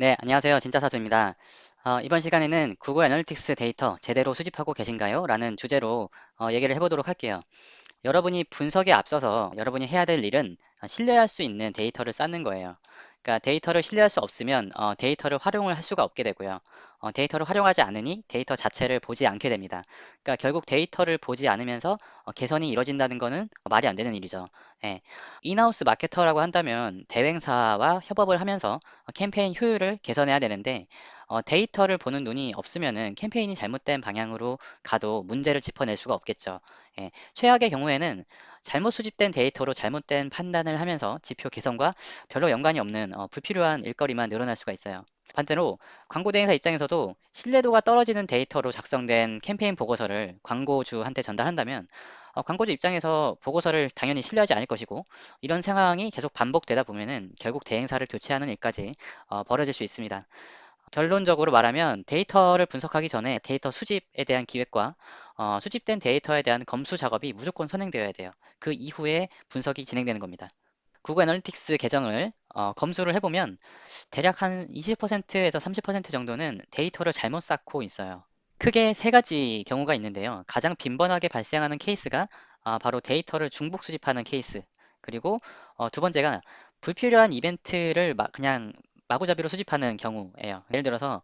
네, 안녕하세요. 진짜 사주입니다. 이번 시간에는 구글 애널리틱스 데이터 제대로 수집하고 계신가요? 라는 주제로 얘기를 해보도록 할게요. 여러분이 분석에 앞서서 여러분이 해야 될 일은 신뢰할 수 있는 데이터를 쌓는 거예요. 그러니까 데이터를 신뢰할 수 없으면 데이터를 활용을 할 수가 없게 되고요. 데이터를 활용하지 않으니 데이터 자체를 보지 않게 됩니다. 그러니까 결국 데이터를 보지 않으면서 개선이 이뤄진다는 거는 말이 안 되는 일이죠. 예. 인하우스 마케터라고 한다면 대행사와 협업을 하면서 캠페인 효율을 개선해야 되는데 데이터를 보는 눈이 없으면은 캠페인이 잘못된 방향으로 가도 문제를 짚어낼 수가 없겠죠. 예. 최악의 경우에는 잘못 수집된 데이터로 잘못된 판단을 하면서 지표 개선과 별로 연관이 없는 불필요한 일거리만 늘어날 수가 있어요. 반대로 광고 대행사 입장에서도 신뢰도가 떨어지는 데이터로 작성된 캠페인 보고서를 광고주한테 전달한다면 광고주 입장에서 보고서를 당연히 신뢰하지 않을 것이고 이런 상황이 계속 반복되다 보면은 결국 대행사를 교체하는 일까지 벌어질 수 있습니다. 결론적으로 말하면 데이터를 분석하기 전에 데이터 수집에 대한 기획과 수집된 데이터에 대한 검수 작업이 무조건 선행되어야 돼요. 그 이후에 분석이 진행되는 겁니다. 구글 애널리틱스 계정을 검수를 해보면 대략 한 20%에서 30% 정도는 데이터를 잘못 쌓고 있어요. 크게 세 가지 경우가 있는데요. 가장 빈번하게 발생하는 케이스가 바로 데이터를 중복 수집하는 케이스. 그리고 두 번째가 불필요한 이벤트를 그냥 마구잡이로 수집하는 경우예요. 예를 들어서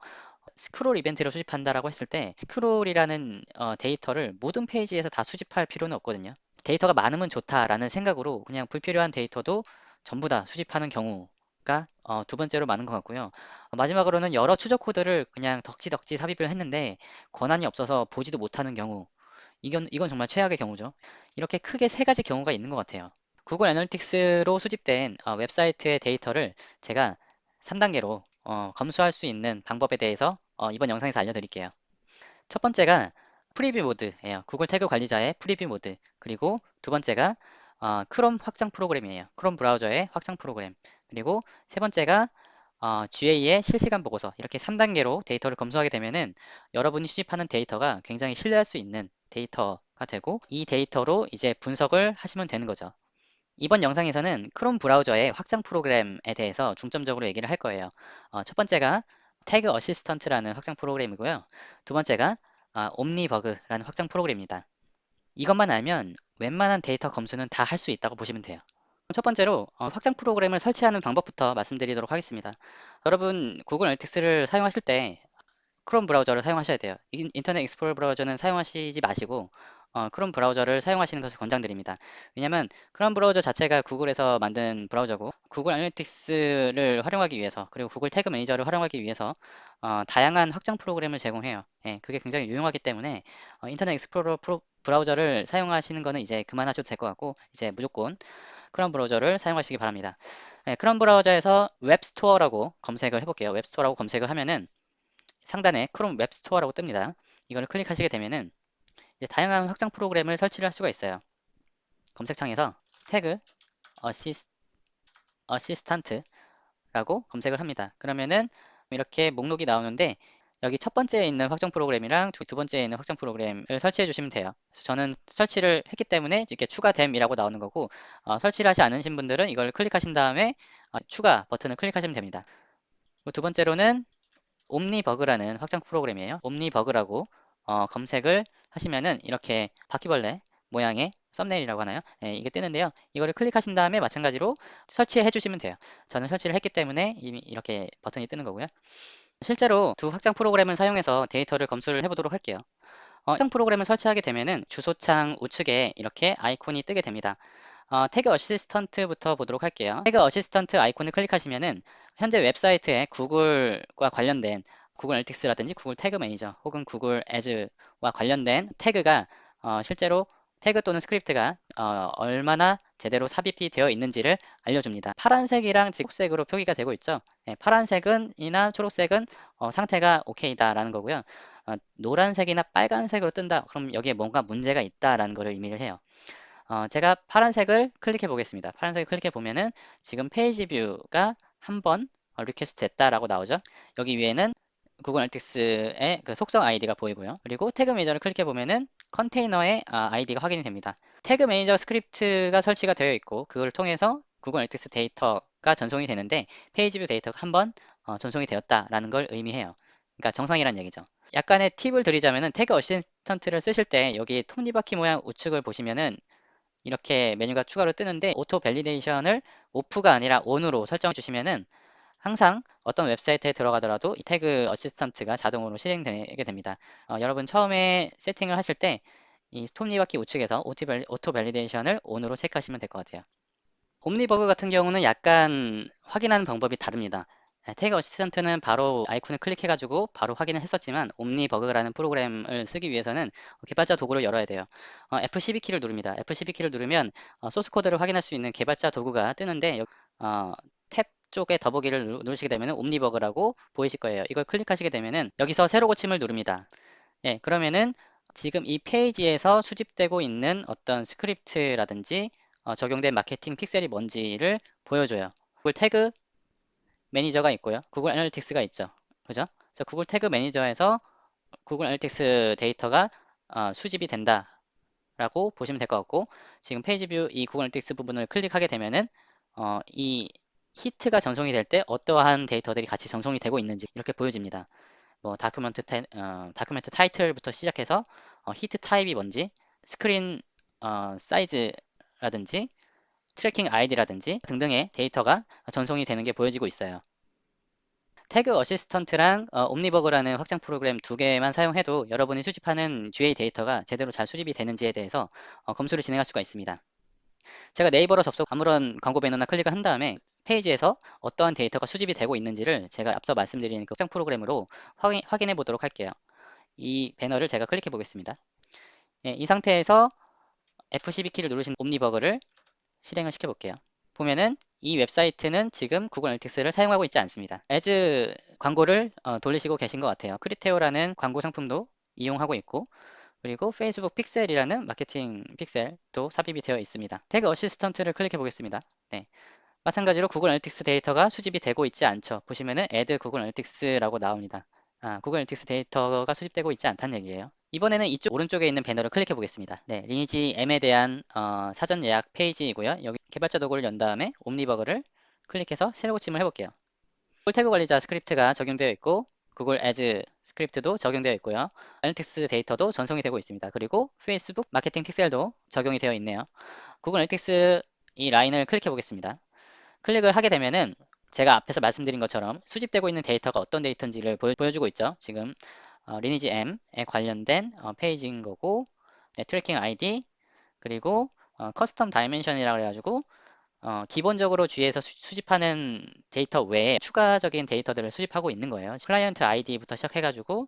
스크롤 이벤트를 수집한다라고 했을 때 스크롤이라는 데이터를 모든 페이지에서 다 수집할 필요는 없거든요. 데이터가 많으면 좋다라는 생각으로 그냥 불필요한 데이터도 전부 다 수집하는 경우가 두 번째로 많은 것 같고요. 마지막으로는 여러 추적 코드를 그냥 덕지덕지 삽입을 했는데 권한이 없어서 보지도 못하는 경우. 이건 정말 최악의 경우죠. 이렇게 크게 세 가지 경우가 있는 것 같아요. 구글 애널리틱스로 수집된 웹사이트의 데이터를 제가 3단계로 검수할 수 있는 방법에 대해서 이번 영상에서 알려드릴게요. 첫 번째가 프리뷰 모드예요. 구글 태그 관리자의 프리뷰 모드. 그리고 두 번째가 크롬 확장 프로그램이에요. 크롬 브라우저의 확장 프로그램. 그리고 세 번째가 GA의 실시간 보고서. 이렇게 3단계로 데이터를 검수하게 되면은 여러분이 수집하는 데이터가 굉장히 신뢰할 수 있는 데이터가 되고 이 데이터로 이제 분석을 하시면 되는 거죠. 이번 영상에서는 크롬 브라우저의 확장 프로그램에 대해서 중점적으로 얘기를 할 거예요. 첫 번째가 태그 어시스턴트라는 확장 프로그램이고요. 두 번째가 옴니버그라는 확장 프로그램입니다. 이것만 알면 웬만한 데이터 검수는 다 할 수 있다고 보시면 돼요. 첫 번째로 확장 프로그램을 설치하는 방법부터 말씀드리도록 하겠습니다. 여러분 구글 애널리틱스를 사용하실 때 크롬 브라우저를 사용하셔야 돼요. 인터넷 익스플로러 브라우저는 사용하시지 마시고 크롬 브라우저를 사용하시는 것을 권장드립니다. 왜냐하면 크롬 브라우저 자체가 구글에서 만든 브라우저고 구글 애널리틱스를 활용하기 위해서 그리고 구글 태그 매니저를 활용하기 위해서 다양한 확장 프로그램을 제공해요. 예, 그게 굉장히 유용하기 때문에 인터넷 익스플로러 브라우저를 사용하시는 거는 이제 그만하셔도 될 것 같고 이제 무조건 크롬 브라우저를 사용하시기 바랍니다. 네, 크롬 브라우저에서 웹스토어라고 검색을 해볼게요. 웹스토어라고 검색을 하면은 상단에 크롬 웹스토어라고 뜹니다. 이거를 클릭하시게 되면은 이제 다양한 확장 프로그램을 설치를 할 수가 있어요. 검색창에서 태그 어시스탄트라고 검색을 합니다. 그러면은 이렇게 목록이 나오는데 여기 첫 번째에 있는 확장 프로그램이랑 두 번째에 있는 확장 프로그램을 설치해 주시면 돼요. 그래서 저는 설치를 했기 때문에 이렇게 추가됨이라고 나오는 거고 설치를 하지 않으신 분들은 이걸 클릭하신 다음에 추가 버튼을 클릭하시면 됩니다. 두 번째로는 옴니버그라는 확장 프로그램이에요. 옴니버그라고 검색을 하시면은 이렇게 바퀴벌레 모양의 썸네일이라고 하나요? 예, 이게 뜨는데요. 이거를 클릭하신 다음에 마찬가지로 설치해 주시면 돼요. 저는 설치를 했기 때문에 이미 이렇게 버튼이 뜨는 거고요. 실제로 두 확장 프로그램을 사용해서 데이터를 검수를 해보도록 할게요. 확장 프로그램을 설치하게 되면은 주소창 우측에 이렇게 아이콘이 뜨게 됩니다. 태그 어시스턴트부터 보도록 할게요. 태그 어시스턴트 아이콘을 클릭하시면은 현재 웹사이트에 구글과 관련된 구글 애널리틱스라든지 구글 태그 매니저 혹은 구글 애즈와 관련된 태그가 실제로 태그 또는 스크립트가 얼마나 제대로 삽입이 되어 있는지를 알려줍니다. 파란색이랑 초록색으로 표기가 되고 있죠. 네, 파란색은 이나 초록색은 상태가 오케이다라는 거고요. 노란색이나 빨간색으로 뜬다. 그럼 여기에 뭔가 문제가 있다라는 것을 의미를 해요. 제가 파란색을 클릭해 보겠습니다. 파란색을 클릭해 보면은 지금 페이지 뷰가 한 번 리퀘스트 됐다라고 나오죠. 여기 위에는 구글 애널리틱스의 그 속성 아이디가 보이고요. 그리고 태그 매니저를 클릭해 보면은 컨테이너의 아이디가 확인이 됩니다. 태그 매니저 스크립트가 설치가 되어 있고 그걸 통해서 구글 애널리틱스 데이터가 전송이 되는데 페이지 뷰 데이터가 한번 전송이 되었다라는 걸 의미해요. 그러니까 정상이란 얘기죠. 약간의 팁을 드리자면은 태그 어시스턴트를 쓰실 때 여기 톱니바퀴 모양 우측을 보시면은 이렇게 메뉴가 추가로 뜨는데 오토 밸리데이션을 오프가 아니라 온으로 설정해 주시면은 항상 어떤 웹사이트에 들어가더라도 이 태그 어시스턴트가 자동으로 실행되게 됩니다. 여러분 처음에 세팅을 하실 때 이 톱니바퀴 우측에서 오토 밸리데이션을 온으로 체크하시면 될 것 같아요. 옴니버그 같은 경우는 약간 확인하는 방법이 다릅니다. 태그 어시스턴트는 바로 아이콘을 클릭해가지고 바로 확인을 했었지만 옴니버그라는 프로그램을 쓰기 위해서는 개발자 도구를 열어야 돼요. F12키를 누릅니다. F12키를 누르면 소스 코드를 확인할 수 있는 개발자 도구가 뜨는데 어, 탭 쪽에 더보기를 누르시게 되면 옴니버그라고 보이실 거예요. 이걸 클릭하시게 되면은 여기서 새로 고침을 누릅니다. 예, 그러면은 지금 이 페이지에서 수집되고 있는 어떤 스크립트라든지 적용된 마케팅 픽셀이 뭔지를 보여줘요. 구글 태그 매니저가 있고요. 구글 애널리틱스가 있죠. 그죠? 구글 태그 매니저에서 구글 애널리틱스 데이터가 수집이 된다라고 보시면 될 것 같고 지금 페이지 뷰 이 구글 애널리틱스 부분을 클릭하게 되면은 이 히트가 전송이 될 때 어떠한 데이터들이 같이 전송이 되고 있는지 이렇게 보여집니다. 뭐 다큐멘트 타이틀부터 시작해서 히트 타입이 뭔지, 스크린 사이즈라든지, 트래킹 아이디라든지 등등의 데이터가 전송이 되는 게 보여지고 있어요. 태그 어시스턴트랑 옴니버그라는 확장 프로그램 두 개만 사용해도 여러분이 수집하는 GA 데이터가 제대로 잘 수집이 되는지에 대해서 검수를 진행할 수가 있습니다. 제가 네이버로 접속 아무런 광고 배너나 클릭을 한 다음에 페이지에서 어떠한 데이터가 수집이 되고 있는지를 제가 앞서 말씀드린 그 확장 프로그램으로 확인해 보도록 할게요. 이 배너를 제가 클릭해 보겠습니다. 예, 이 상태에서 F12키를 누르신 옴니버그를 실행을 시켜 볼게요. 보면은 이 웹사이트는 지금 구글 애널리틱스를 사용하고 있지 않습니다. 애즈 광고를 돌리시고 계신 것 같아요. 크리테오라는 광고 상품도 이용하고 있고 그리고 페이스북 픽셀이라는 마케팅 픽셀도 삽입이 되어 있습니다. 태그 어시스턴트를 클릭해 보겠습니다. 네. 마찬가지로 구글 애널리틱스 데이터가 수집이 되고 있지 않죠. 보시면은 add 구글 애널리틱스라고 나옵니다. 구글 애널리틱스 데이터가 수집되고 있지 않다는 얘기예요. 이번에는 이쪽 오른쪽에 있는 배너를 클릭해 보겠습니다. 네, 리니지 M에 대한 사전 예약 페이지이고요. 여기 개발자 도구를 연 다음에 옴니버그를 클릭해서 새로 고침을 해볼게요. 구글 태그 관리자 스크립트가 적용되어 있고 구글 애즈 스크립트도 적용되어 있고요. 애널리틱스 데이터도 전송이 되고 있습니다. 그리고 페이스북 마케팅 픽셀도 적용이 되어 있네요. 구글 애널리틱스 이 라인을 클릭해 보겠습니다. 클릭을 하게 되면은 제가 앞에서 말씀드린 것처럼 수집되고 있는 데이터가 어떤 데이터인지를 보여주고 있죠. 지금 리니지 M에 관련된 페이지인 거고 네, 트래킹 아이디 그리고 커스텀 다이멘션이라고 해가지고 기본적으로 G에서 수집하는 데이터 외에 추가적인 데이터들을 수집하고 있는 거예요. 클라이언트 아이디부터 시작해가지고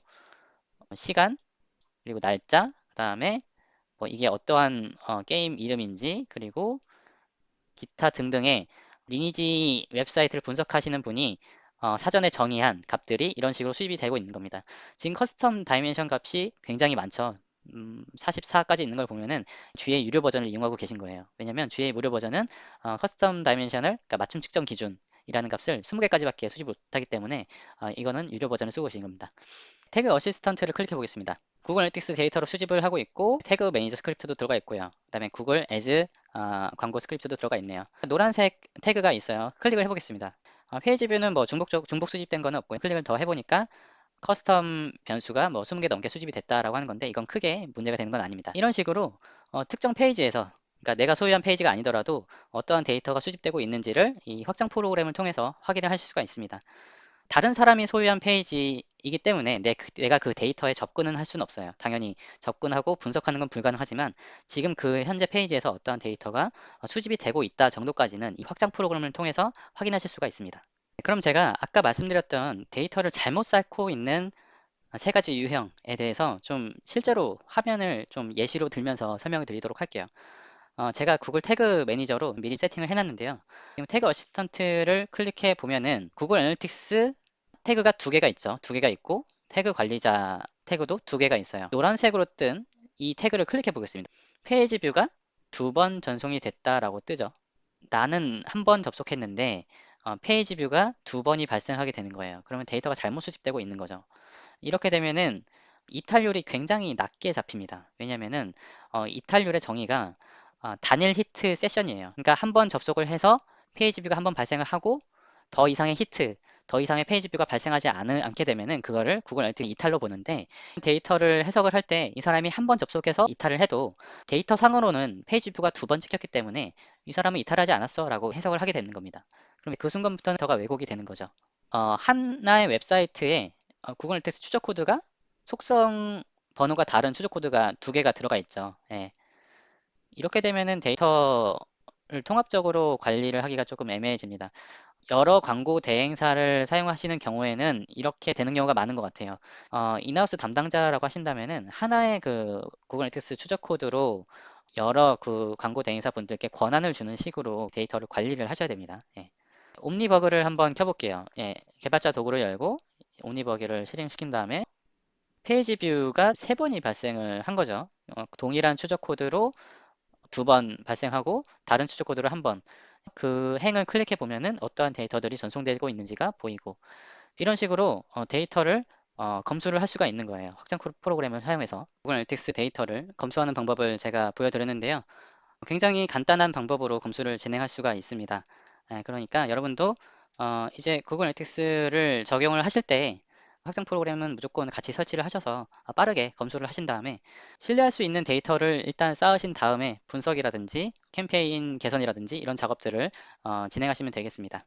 시간 그리고 날짜 그 다음에 뭐 이게 어떠한 게임 이름인지 그리고 기타 등등의 리니지 웹사이트를 분석하시는 분이 사전에 정의한 값들이 이런 식으로 수집이 되고 있는 겁니다. 지금 커스텀 다이멘션 값이 굉장히 많죠. 44까지 있는 걸 보면은 G의 유료 버전을 이용하고 계신 거예요. 왜냐면 G의 무료 버전은 커스텀 다이멘션을 그러니까 맞춤 측정 기준이라는 값을 20개까지밖에 수집 못하기 때문에 이거는 유료 버전을 쓰고 계신 겁니다. 태그 어시스턴트를 클릭해 보겠습니다. 구글 애널리틱스 데이터로 수집을 하고 있고 태그 매니저 스크립트도 들어가 있고요. 그 다음에 구글 애즈 광고 스크립트도 들어가 있네요. 노란색 태그가 있어요. 클릭을 해보겠습니다. 페이지 뷰는 뭐 중복 수집된 거는 없고요. 클릭을 더 해보니까 커스텀 변수가 뭐 20개 넘게 수집이 됐다라고 하는 건데 이건 크게 문제가 되는 건 아닙니다. 이런 식으로 특정 페이지에서 그러니까 내가 소유한 페이지가 아니더라도 어떠한 데이터가 수집되고 있는지를 이 확장 프로그램을 통해서 확인을 하실 수가 있습니다. 다른 사람이 소유한 페이지이기 때문에 내가 그 데이터에 접근은 할 수는 없어요. 당연히 접근하고 분석하는 건 불가능하지만 지금 그 현재 페이지에서 어떠한 데이터가 수집이 되고 있다 정도까지는 이 확장 프로그램을 통해서 확인하실 수가 있습니다. 그럼 제가 아까 말씀드렸던 데이터를 잘못 쌓고 있는 세 가지 유형에 대해서 좀 실제로 화면을 좀 예시로 들면서 설명을 드리도록 할게요. 제가 구글 태그 매니저로 미리 세팅을 해놨는데요. 지금 태그 어시스턴트를 클릭해 보면은 구글 애널리틱스 태그가 두 개가 있죠. 두 개가 있고 태그 관리자 태그도 두 개가 있어요. 노란색으로 뜬 이 태그를 클릭해 보겠습니다. 페이지 뷰가 두 번 전송이 됐다라고 뜨죠. 나는 한 번 접속했는데 페이지 뷰가 두 번이 발생하게 되는 거예요. 그러면 데이터가 잘못 수집되고 있는 거죠. 이렇게 되면은 이탈률이 굉장히 낮게 잡힙니다. 왜냐면은 이탈률의 정의가 단일 히트 세션이에요. 그러니까 한 번 접속을 해서 페이지 뷰가 한 번 발생을 하고 더 이상의 히트 더 이상의 페이지 뷰가 발생하지 않게 되면은 그거를 구글 애널리틱스 이탈로 보는데, 데이터를 해석을 할 때 이 사람이 한 번 접속해서 이탈을 해도 데이터 상으로는 페이지 뷰가 두 번 찍혔기 때문에 이 사람은 이탈하지 않았어 라고 해석을 하게 되는 겁니다. 그럼 그 순간부터는 데이터가 왜곡이 되는 거죠. 하나의 웹사이트에 구글 애널리틱스 추적 코드가 속성 번호가 다른 추적 코드가 두 개가 들어가 있죠. 예. 이렇게 되면은 데이터를 통합적으로 관리를 하기가 조금 애매해집니다. 여러 광고 대행사를 사용하시는 경우에는 이렇게 되는 경우가 많은 것 같아요. 인하우스 담당자라고 하신다면은 하나의 그 구글 애널리틱스 추적 코드로 여러 그 광고 대행사 분들께 권한을 주는 식으로 데이터를 관리를 하셔야 됩니다. 예. 옴니버그를 한번 켜볼게요. 예. 개발자 도구를 열고 옴니버그를 실행시킨 다음에 페이지 뷰가 세 번이 발생을 한 거죠. 동일한 추적 코드로 두 번 발생하고 다른 추적 코드로 한 번, 그 행을 클릭해 보면은 어떠한 데이터들이 전송되고 있는지가 보이고, 이런 식으로 데이터를 검수를 할 수가 있는 거예요. 확장 프로그램을 사용해서 구글 애널리틱스 데이터를 검수하는 방법을 제가 보여드렸는데요. 굉장히 간단한 방법으로 검수를 진행할 수가 있습니다. 그러니까 여러분도 이제 구글 애널리틱스를 적용을 하실 때 확장 프로그램은 무조건 같이 설치를 하셔서 빠르게 검수를 하신 다음에 신뢰할 수 있는 데이터를 일단 쌓으신 다음에 분석이라든지 캠페인 개선이라든지 이런 작업들을 진행하시면 되겠습니다.